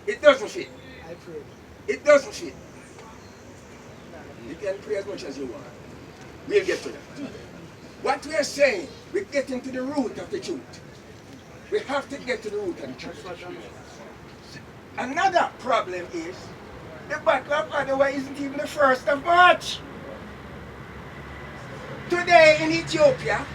It doesn't fit. I pray. It doesn't fit. You can pray as much as you want. We'll get to that. What we are saying, we're getting to the root of the truth. We have to get to the root of the truth. Another problem is the Battle of Adwa isn't even the 1st of March. Today in Ethiopia,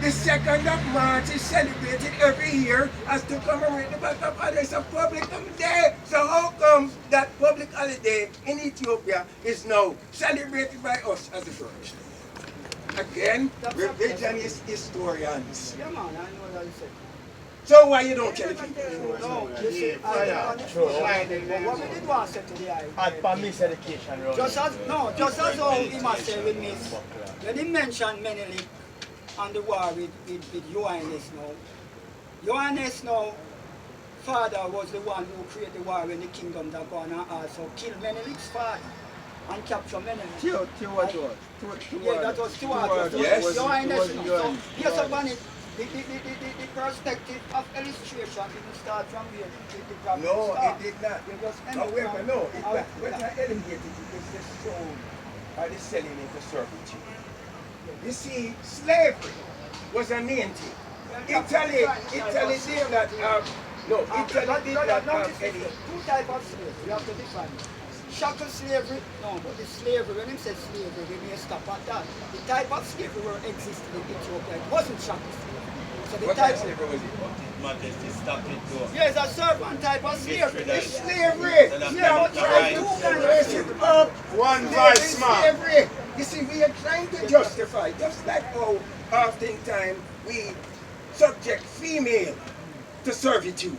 the 2nd of March is celebrated every year as to commemorate the Battle of Adwa. It's a public holiday. So how come that public holiday in Ethiopia is now celebrated by us as the 1st? Again, revisionist historians. Yeah, man, I know what you said. So why you don't tell the people? No, you see, what we did was say to the eye. Had for miseducation, Just as how he must say with Miss, when he mentioned Menelik and the war with Ioannis now, Ioannis now, father was the one who created the war when the kingdom that gone and also killed Menelik's father and capture Menelik. Theo Yeah, that was Stuart. Yes. Ioannis. So, yes, upon it. The perspective of illustration didn't start from here. No, it did not. However, no, when I elevated it was just shown by the selling into servitude. You see, slavery was a main thing. Italy did not have, Italy did not have any. Two types of slavery, you have to define it. Shackle slavery, no, but the slavery, when he says slavery, we may stop at that. The type of slavery were existing in Ethiopia, it wasn't shackle slavery. So the What type type of slavery was it? Majesty, stop it, go. yes, a certain type of slavery. It's slavery. We are trying to dress it up. One vice man. Slavery. You see, we are trying to justify, just like how oftentimes we subject female to servitude.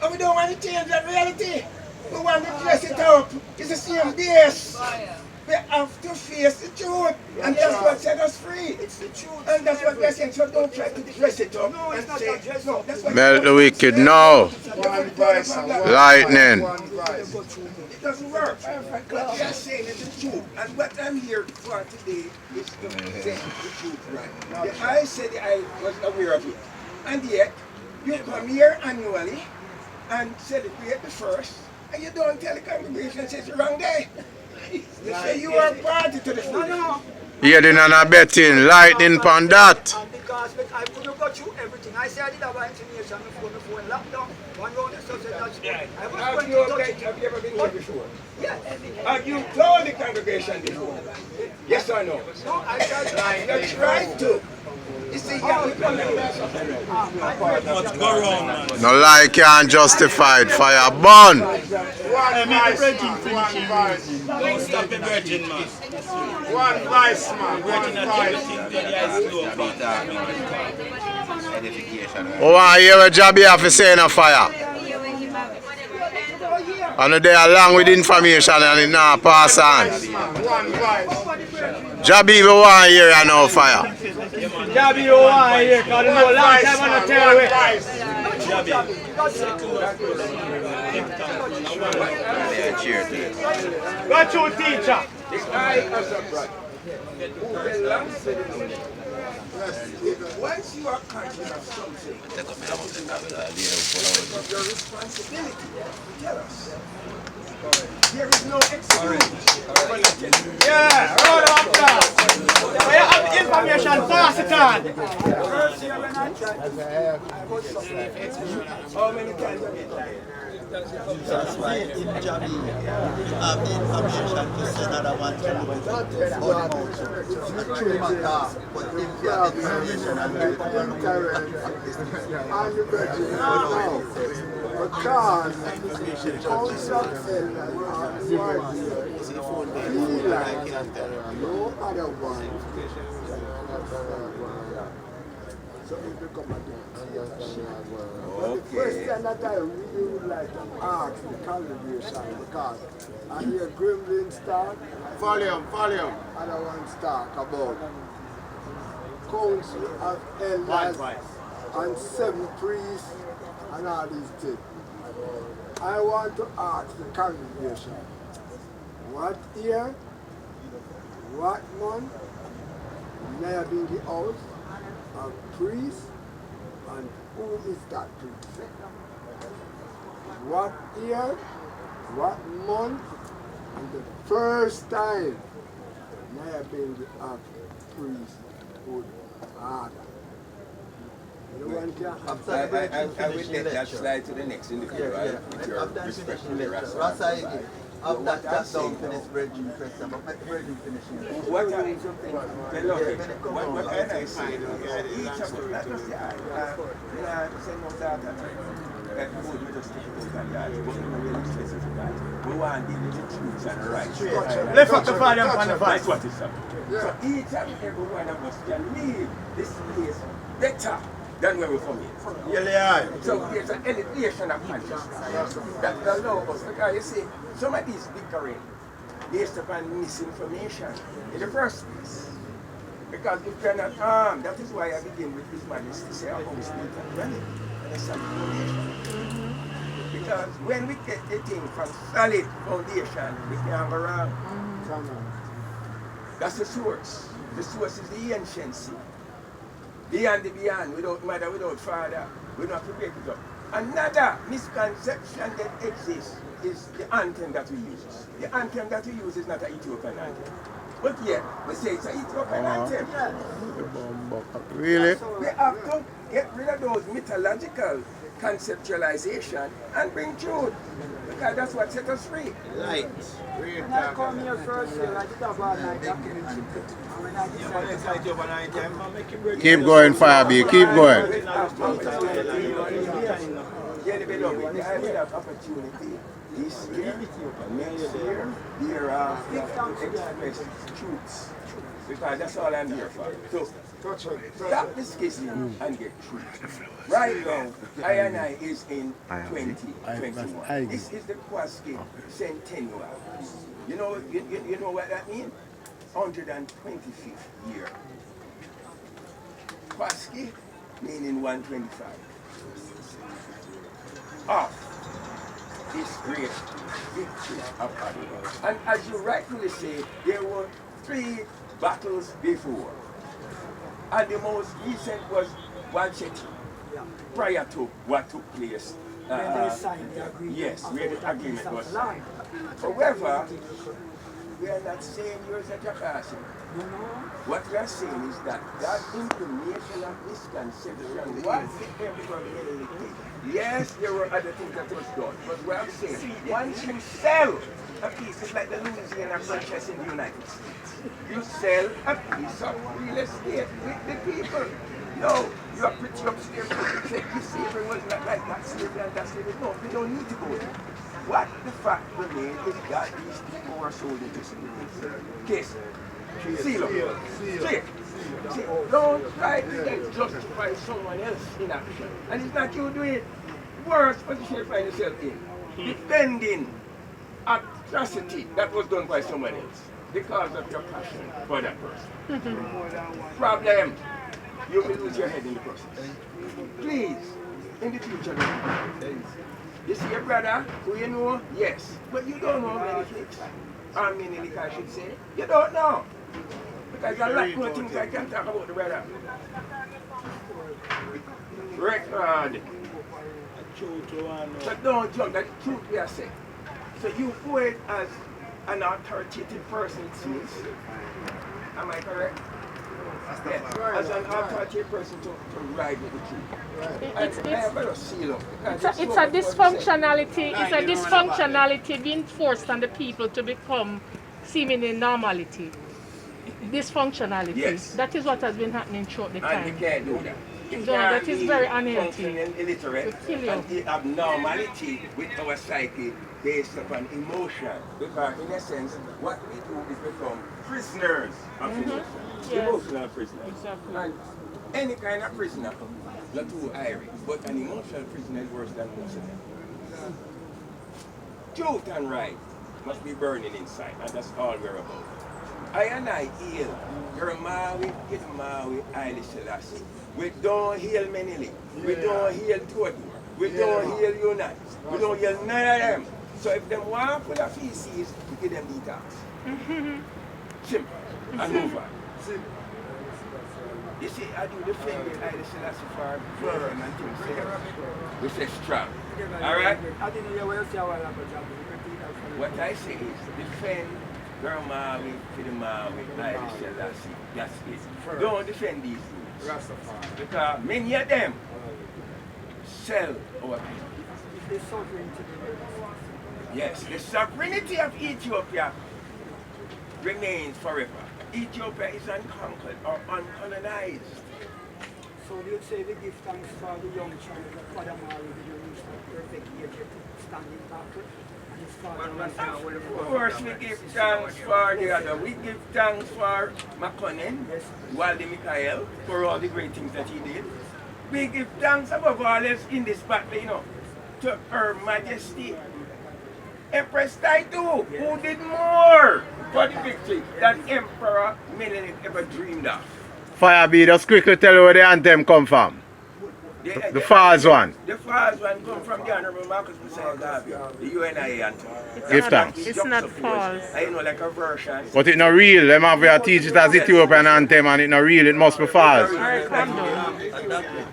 And we don't want to change that reality. We want to dress it up. It's the same base. We have to face the truth. And that's what set us free. It's the truth. And that's what we're saying. So don't try to dress it up. No, it's and not say, a dress no, up. that's what Melt the wicked now. Lightning. It doesn't work. What we are saying is the truth. And what I'm here for today is to say the truth right. The I said I was aware of it. And yet, you come here annually and celebrate the 1st, and you don't tell the congregation it's the wrong day. You say you are party to the food. No. Heading and a betting, lightning upon that. And because I couldn't go through everything. I said I did have an information before lockdown. One round and so said that's good. I was Have going you, to touch it. have you ever been here before? Yes. Have you told the congregation before? Yes or no? No, I tried. You tried to. You see, yeah, we come and mess up. What's go wrong, man? No lie can't justify it. Fire burn. One vice man. One vice. Don't stop the virgin, man. One vice man. Virgin One at vice. everything to the eyes slow. Edification. Oh, I hear a job here for saying a fire. And they along with information and it now pass on. One vice. Job even want hear you know fire. Jabby, you want here, because you know a long time on the tell you. Got you, teacher. I as a brother who belongs to the Lord, once you are conscious of something, it's of your responsibility to tell us. There is no excuse. Yeah, round of applause. When you have information, pass it on. First year when I tried, I was surprised. How many times have you tried? That's why in Jabi, you have the information to send another one to you. But if you have the information and you because concept feel like no other one. So it become a but the question that I really would like to ask the congregation, because I hear Gremlin start, Volume. and I want to talk about council of elders and 7 priests and all these things. I want to ask the congregation, what year, what month, may I be in the house of priest, and who is that priest? what year, what month, and the first time I have been of priesthood order. No one can After the virgin I will finish the let that lecture. slide to the next individual with your After I finish respect the to the lecture, Rasta. Rasa, after What that I'm down saying finish now, virgin question, but make the virgin finish the lecture. what I say, each of them, not just the say no data that would just take it out and that, but we don't really specific that. We want to give the truths and the rights. Lift up the volume on the That's voice. what it's about. So each and every one of us can leave this place better than when we come in. So there's an elevation of consciousness that allows us, because you see, some of these bickering based upon misinformation in the first place. Because if you're not armed, that is why I begin with His Majesty say, how we speak and run it. And it's information. Because when we get the thing from solid foundation, we can't go wrong. That's the source. The source is the anciency. Beyond the beyond, without mother, without father, we don't have to break it up. Another misconception that exists is the anthem that we use. The anthem that we use is not an Ethiopian anthem. But yet, we say it's an Ethiopian anthem. Really? We have to get rid of those mythological conceptualization and bring truth. Because that's what set us free. Light. When I come here first year, I did have all my documents. And when I decided Keep going, Firebee. Keep going. Yeah, beloved, I will have opportunity this year, next year, hereafter, to express truths. Because that's all I'm here for. So, stop the schism and get truth. Right now, I is in 2021. This is the Kwaski Centennial. You know what that means? 125th year. Kwaski meaning 125. Of this great victory of Adwa. And as you rightfully say, there were 3 battles before. And the most recent was Walcheti, prior to what took place. when they signed the agreement. Yes, where the after agreement was signed. However, we are not saying yours at Jakasi. What we are saying is that that information of misconception was there from Menelik. Yes, there were other things that was done, but what I'm saying, once you sell a piece, it's like the Louisiana Purchase in the United States. You sell a piece of real estate with the people. No, you are pretty upstairs. You see, everyone's not like that slavery and that slavery. No, we don't need to go there. What the fact remains is that these people were sold into slavery. Case. Seal up. See, don't try to justify someone else's inaction. And it's not you doing it. Worse position you find yourself in. Defending atrocity that was done by someone else because of your passion for that person. Problem. You will lose your head in the process. Please, in the future, you see your brother who you know? Yes. But you don't know many things. Or many, I should say. You don't know. Because there are a lot more things I can talk about the brother. Record. So don't jump, that's the truth we are saying. So you owe it as an authoritative person, it seems. Am I correct? Yes, as an authoritative person to ride with the truth. It's a dysfunctionality. It's a dysfunctionality being forced on the people to become seemingly normality. Dysfunctionality. Yes. That is what has been happening throughout the time. And you can't do that. No, that is very unhealthy. And illiterate To kill you. and the abnormality with our psyche based upon emotion. Because in essence, what we do is become prisoners of emotion. Yes. Emotional prisoners. Exactly. And any kind of prisoner, not too irate, but an emotional prisoner is worse than most of them. Truth and right must be burning inside, and that's all we're about. I and I heal. You're Maui, get Maui, Haile Selassie. We don't heal Menelik. We don't heal Tuadur. We don't heal Unite. We don't heal none of them. So if them want full of feces, we give them detox. Simple. And move on. You see, I do defend the Haile Selassie for firm and things there. We say strong. Alright? I didn't hear what you say a while ago, Javi. What I say is defend Grandma for the man with Haile Selassie. That's it. Don't defend these things. Because many of them sell our people. The sovereignty. Yes, the sovereignty of Ethiopia remains forever. Ethiopia is unconquered or uncolonized. So they say we give thanks for the young child that Father Mary did reach the perfect age to stand in battle. And his father was Of course, we give thanks for the other. We give thanks for McConnell, Walde Michael, for all the great things that he did. We give thanks above all else in this battle, you know, to Her Majesty Empress Taitu, who did more for the victory than Emperor Menelik ever dreamed of. Firebeat, just quickly tell you where the anthem come from. The Falls one. The Falls one come from the Honorable Marcus Messiah Garvey, the UNIA anthem. Give thanks. It's not false. I know, like a version. But it's not real. Them have to teach it as Ethiopian anthem and it's not real. It must be false. Alright, calm down.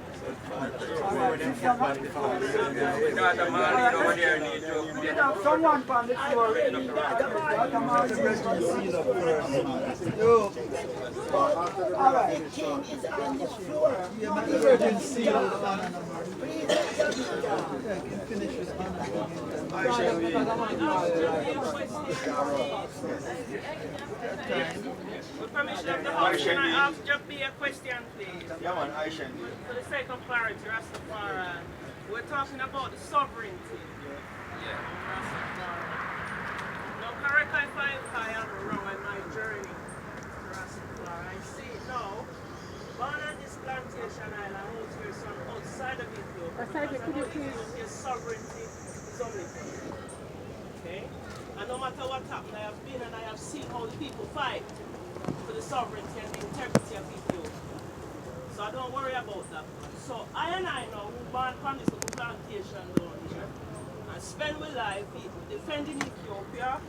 Someone from the floor. With permission of the house, can I ask just be a question, please? Yeah, man, I shall. For the sake of clarity, Rastafari, we're talking about the sovereignty. Rastafari. Now, correct if I am wrong on my journey to Rastafari. I see now, born on this plantation island, out here, some outside of Ethiopia. Ethiopia's sovereignty is only free. Okay? And no matter what happened, I have been and I have seen how the people fight for the sovereignty and the integrity of Ethiopia. So I don't worry about that. So I know who born from this little plantation down here and spend with life defending Ethiopia.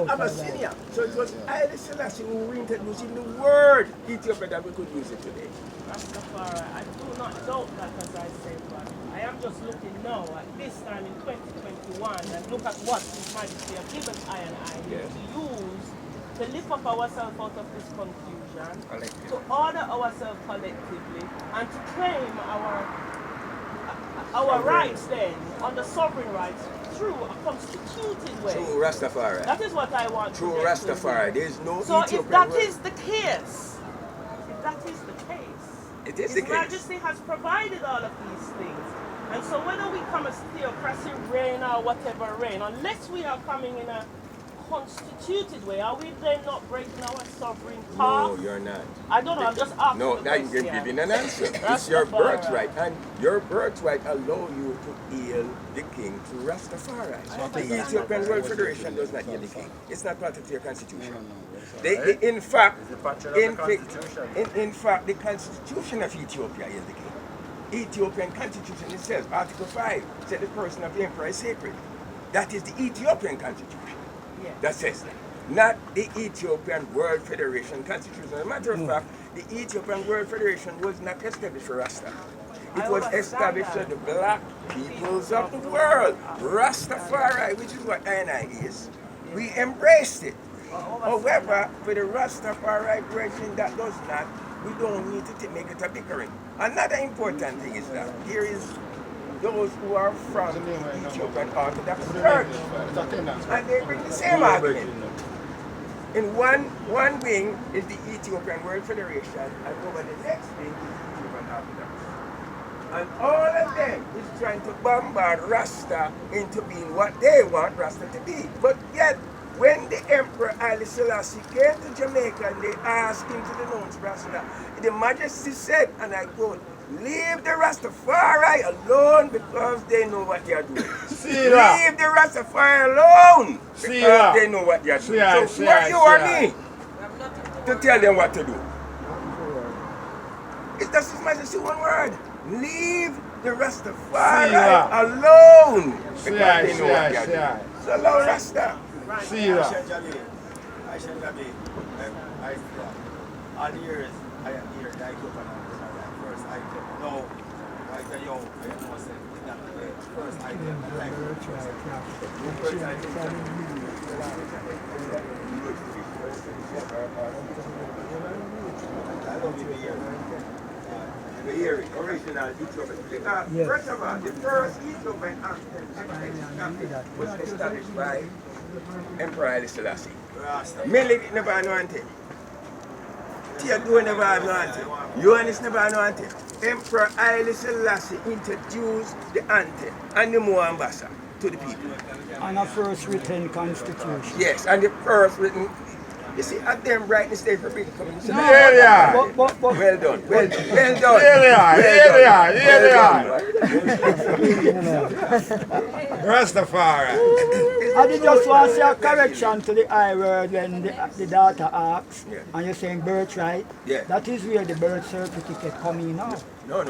Abyssinia. So it was Haile Selassie who introduced in the word Ethiopia that we could use it today. Rastafari, I do not doubt that, as I said, but I am just looking now at this time in 2021 and look at what His Majesty has given I to use to lift up ourselves out of this confusion, to order ourselves collectively, and to claim our rights then, on the sovereign rights, through a constituted way. True Rastafari. That is what I want True to get Rastafari. There is no So Ethiopian if that word. is the case, It is the His case. Majesty has provided all of these things. And so whether we come as theocracy reign or whatever reign, unless we are coming in a constituted way, are we then not breaking our sovereign power? No, you're not. I don't know, I'm just asking. No, the now you're question. giving an answer. It's your birthright, and your birthright allow you to hail the king through Rastafari. The Ethiopian World Federation does not hail the king. It's not part of their constitution. In fact, the constitution of Ethiopia is the king. Ethiopian constitution itself, Article 5, said the person of the emperor is sacred. That is the Ethiopian constitution. Yes. That says that. Not the Ethiopian World Federation Constitution. As a matter of fact, the Ethiopian World Federation was not established for Rasta. It was established for the black peoples of the world. Rastafari, which is what I is, we embraced it. However, for the Rastafari version that does not, we don't need to make it a bickering. Another important thing is that here is those who are from Ethiopian Orthodox Church, and they bring the same argument. In one wing is the Ethiopian World Federation, and over the next wing is the Ethiopian Orthodox. And all of them is trying to bombard Rasta into being what they want Rasta to be. But yet, when the Emperor Haile Selassie came to Jamaica and they asked him to denounce Rasta, the Majesty said, and I quote, "Leave the Rastafari alone because they know what they are doing." Leave the Rastafari alone because they know what they are doing. So who are you or me to tell them what to do? It's just His Majesty one word. Leave the Rastafari alone because they know what they are doing. So allow Rasta. All the years I am here, I go item. No, like a young, I know say, that the first item, like the first I love you to hear it. The hearing, original Ethiopian. First of all, the first Ethiopian anthem was established by Emperor Haile Selassie. Menelik never had no anthem. Teodoro never had no anthem. Ioannis never had no anthem. Emperor Haile Selassie introduced the anthem and the Moambasa to the people. And a first written constitution. Yes, and the first written. You see, at them right state for people coming. Here they are. Well done. Well done. Well done. Here they are. Here they are. Here they are. Rastafari. I did just want to say a correction to the I word when the daughter asks, and you're saying birthright. Yeah. That is where the birth certificate come in now. No.